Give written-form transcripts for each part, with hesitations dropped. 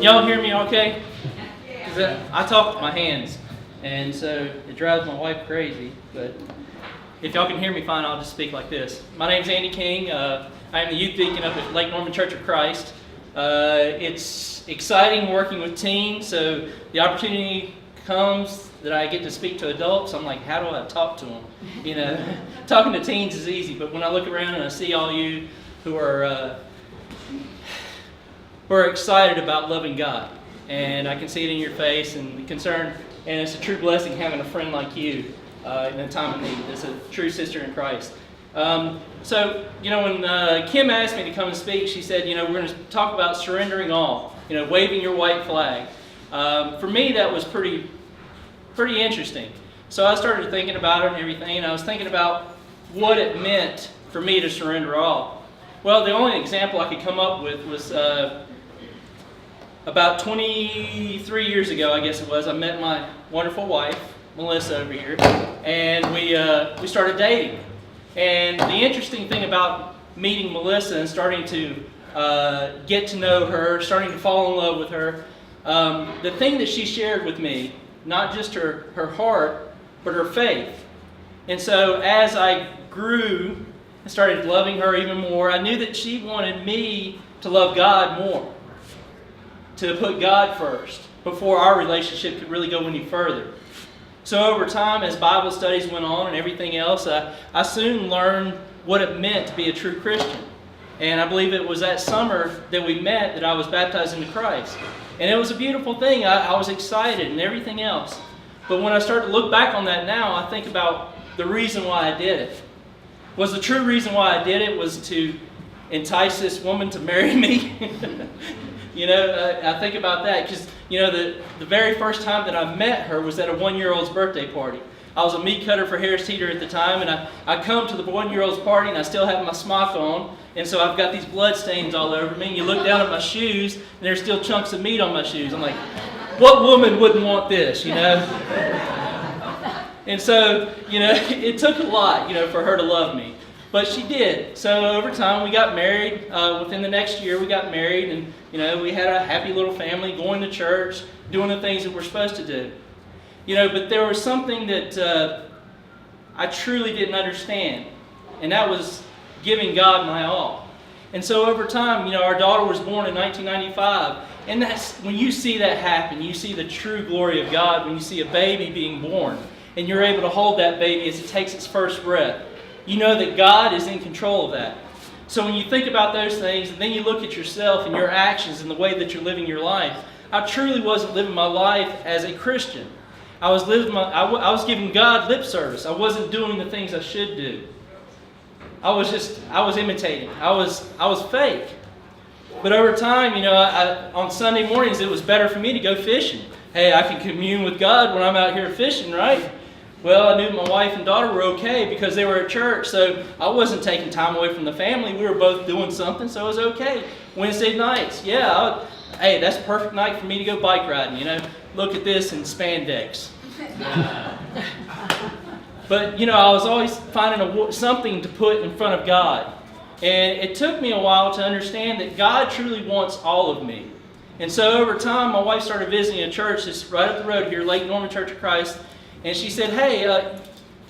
y'all hear me okay? Because I talk with my hands, and so it drives my wife crazy. But if y'all can hear me fine, I'll just speak like this. My name's Andy King. I am the youth deacon up at Lake Norman Church of Christ. It's exciting working with teens, so the opportunity comes that I get to speak to adults. I'm like, how do I talk to them? You know, talking to teens is easy, but when I look around and I see all you who are excited about loving God, and I can see it in your face and the concern, and it's a true blessing having a friend like you in a time of need. It's a true sister in Christ. So, you know, when Kim asked me to come and speak, she said, you know, we're going to talk about surrendering all, you know, waving your white flag. For me, that was pretty interesting. So I started thinking about it and everything, and I was thinking about what it meant for me to surrender all. Well, the only example I could come up with was about 23 years ago, I guess it was. I met my wonderful wife, Melissa, over here, and we started dating. And the interesting thing about meeting Melissa and starting to get to know her, starting to fall in love with her, the thing that she shared with me, not just her heart, but her faith. And so as I grew and started loving her even more, I knew that she wanted me to love God more, to put God first before our relationship could really go any further. So over time, as Bible studies went on and everything else, I soon learned what it meant to be a true Christian. And I believe it was that summer that we met that I was baptized into Christ. And it was a beautiful thing. I was excited and everything else. But when I start to look back on that now, I think about the reason why I did it. Was the true reason why I did it was to entice this woman to marry me? You know, I think about that because, you know, the very first time that I met her was at a 1-year-old's birthday party. I was a meat cutter for Harris Teeter at the time, and I come to the 1-year-old's party, and I still have my smock on, and so I've got these blood stains all over me. And you look down at my shoes, and there's still chunks of meat on my shoes. I'm like, what woman wouldn't want this, you know? And so, you know, it took a lot, you know, for her to love me. But she did. So over time, we got married. Within the next year, we got married, and you know, we had a happy little family, going to church, doing the things that we're supposed to do. You know, but there was something that I truly didn't understand, and that was giving God my all. And so over time, you know, our daughter was born in 1995, and that's when you see that happen. You see the true glory of God when you see a baby being born, and you're able to hold that baby as it takes its first breath. You know that God is in control of that. So when you think about those things, and then you look at yourself and your actions and the way that you're living your life, I truly wasn't living my life as a Christian. I was giving God lip service. I wasn't doing the things I should do. I was imitating. I was fake. But over time, you know, on Sunday mornings, it was better for me to go fishing. Hey, I can commune with God when I'm out here fishing, right? Well, I knew my wife and daughter were okay because they were at church, so I wasn't taking time away from the family. We were both doing something, so it was okay. Wednesday nights, hey, that's a perfect night for me to go bike riding, you know. Look at this in spandex. But, you know, I was always finding something to put in front of God. And it took me a while to understand that God truly wants all of me. And so over time, my wife started visiting a church that's right up the road here, Lake Norman Church of Christ. And she said, hey,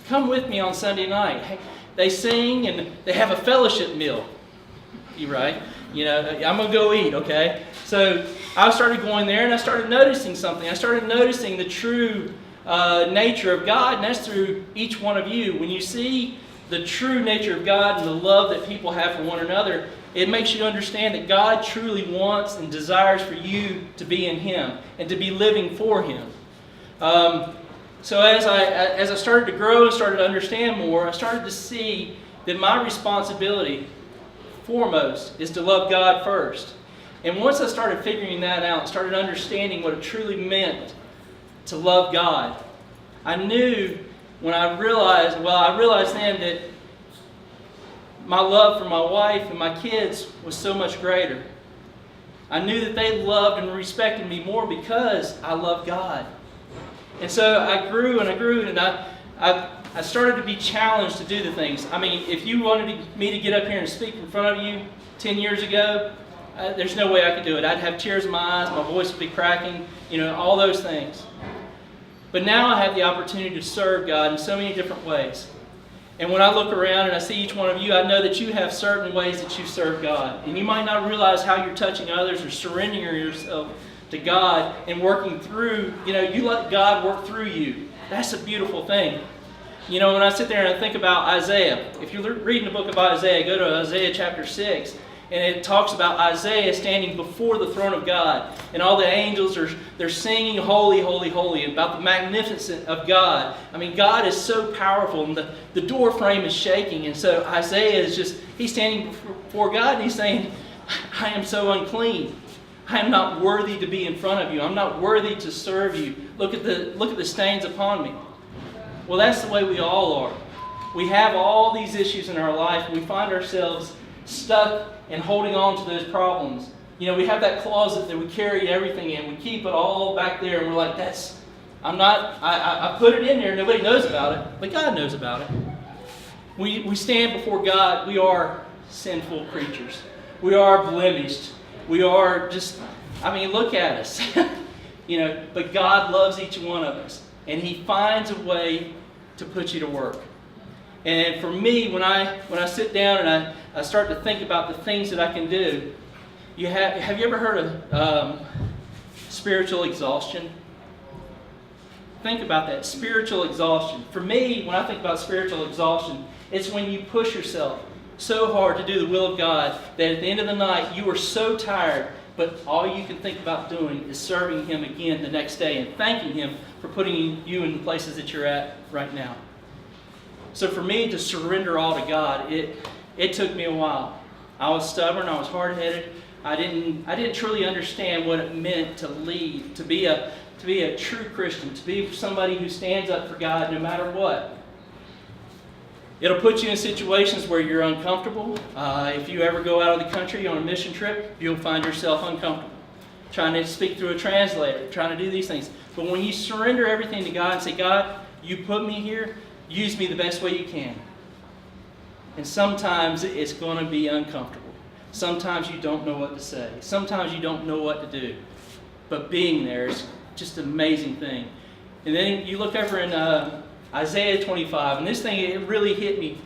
come with me on Sunday night. Hey, they sing and they have a fellowship meal. You right? You know, I'm going to go eat, okay? So I started going there and I started noticing something. I started noticing the true nature of God, and that's through each one of you. When you see the true nature of God and the love that people have for one another, it makes you understand that God truly wants and desires for you to be in Him and to be living for Him. So as I started to grow and started to understand more, I started to see that my responsibility foremost is to love God first. And once I started figuring that out, started understanding what it truly meant to love God, I knew when I realized then that my love for my wife and my kids was so much greater. I knew that they loved and respected me more because I loved God. And so I grew and I grew, and I started to be challenged to do the things. I mean, if you wanted me to get up here and speak in front of you 10 years ago, there's no way I could do it. I'd have tears in my eyes, my voice would be cracking, all those things. But now I have the opportunity to serve God in so many different ways. And when I look around and I see each one of you, I know that you have certain ways that you serve God. And you might not realize how you're touching others or surrendering yourself to God and working through, you let God work through you. That's a beautiful thing. When I sit there and I think about Isaiah, if you're reading the book of Isaiah, go to Isaiah chapter 6. And it talks about Isaiah standing before the throne of God. And all the angels they're singing, holy, holy, holy, about the magnificence of God. I mean, God is so powerful, and the door frame is shaking. And so Isaiah he's standing before God, and he's saying, I am so unclean. I am not worthy to be in front of you. I'm not worthy to serve you. Look at the stains upon me. Well, that's the way we all are. We have all these issues in our life, and we find ourselves stuck and holding on to those problems. We have that closet that we carry everything in. We keep it all back there, and we're like, I put it in there. Nobody knows about it, but God knows about it. We stand before God. We are sinful creatures. We are blemished. We are look at us. But God loves each one of us, and He finds a way to put you to work. And for me, when I sit down and I start to think about the things that I can do, have you ever heard of spiritual exhaustion? Think about that, spiritual exhaustion. For me, when I think about spiritual exhaustion, it's when you push yourself so hard to do the will of God that at the end of the night you are so tired, but all you can think about doing is serving Him again the next day and thanking Him for putting you in the places that you're at right now. So for me to surrender all to God, it took me a while. I was stubborn. I was hard-headed. I didn't truly understand what it meant to lead, to be a true Christian, to be somebody who stands up for God no matter what. It'll put you in situations where you're uncomfortable. If you ever go out of the country on a mission trip, you'll find yourself uncomfortable, trying to speak through a translator, trying to do these things. But when you surrender everything to God and say, God, you put me here, use me the best way you can. And sometimes it's going to be uncomfortable. Sometimes you don't know what to say. Sometimes you don't know what to do. But being there is just an amazing thing. And then you look over in Isaiah 25, and this thing, it really hit me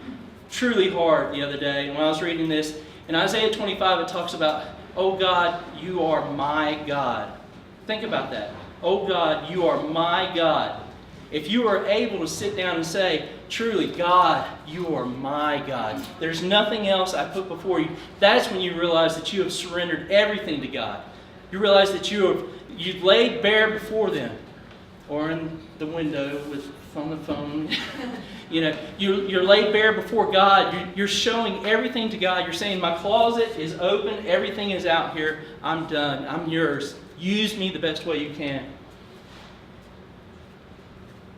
truly hard the other day when I was reading this. In Isaiah 25, it talks about, oh God, you are my God. Think about that. Oh God, you are my God. If you are able to sit down and say, truly, God, you are my God. There's nothing else I put before you. That's when you realize that you have surrendered everything to God. You realize that you've laid bare before them, or in the window on the phone. You're laid bare before God. You're showing everything to God. You're saying, my closet is open. Everything is out here. I'm done. I'm yours. Use me the best way you can.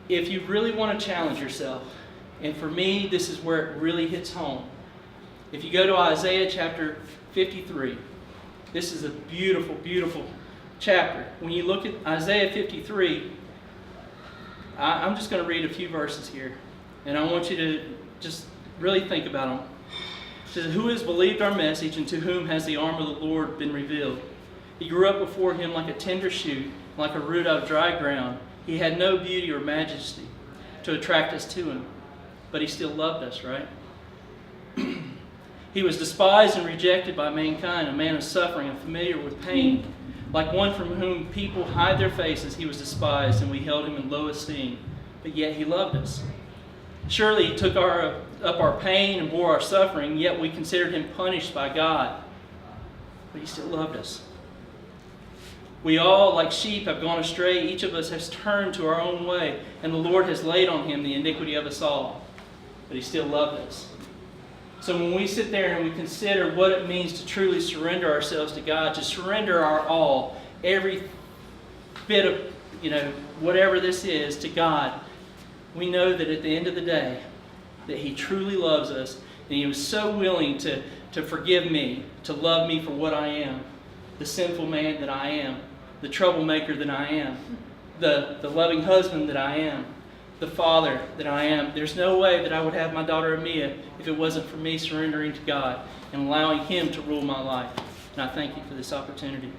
If you really want to challenge yourself, and for me, this is where it really hits home. If you go to Isaiah chapter 53, this is a beautiful, beautiful chapter. When you look at Isaiah 53, I'm just going to read a few verses here, and I want you to just really think about them. It says, who has believed our message, and to whom has the arm of the Lord been revealed? He grew up before Him like a tender shoot, like a root out of dry ground. He had no beauty or majesty to attract us to Him, but He still loved us, right? He was despised and rejected by mankind, a man of suffering and familiar with pain. Like one from whom people hide their faces, He was despised, and we held Him in low esteem, but yet He loved us. Surely He took up our pain and bore our suffering, yet we considered Him punished by God, but He still loved us. We all, like sheep, have gone astray. Each of us has turned to our own way, and the Lord has laid on Him the iniquity of us all. But He still loved us. So when we sit there and we consider what it means to truly surrender ourselves to God, to surrender our all, every bit of, whatever this is to God, we know that at the end of the day, that He truly loves us, and He was so willing to forgive me, to love me for what I am, the sinful man that I am, the troublemaker that I am, the loving husband that I am, the father that I am. There's no way that I would have my daughter Amia if it wasn't for me surrendering to God and allowing Him to rule my life. and I thank you for this opportunity.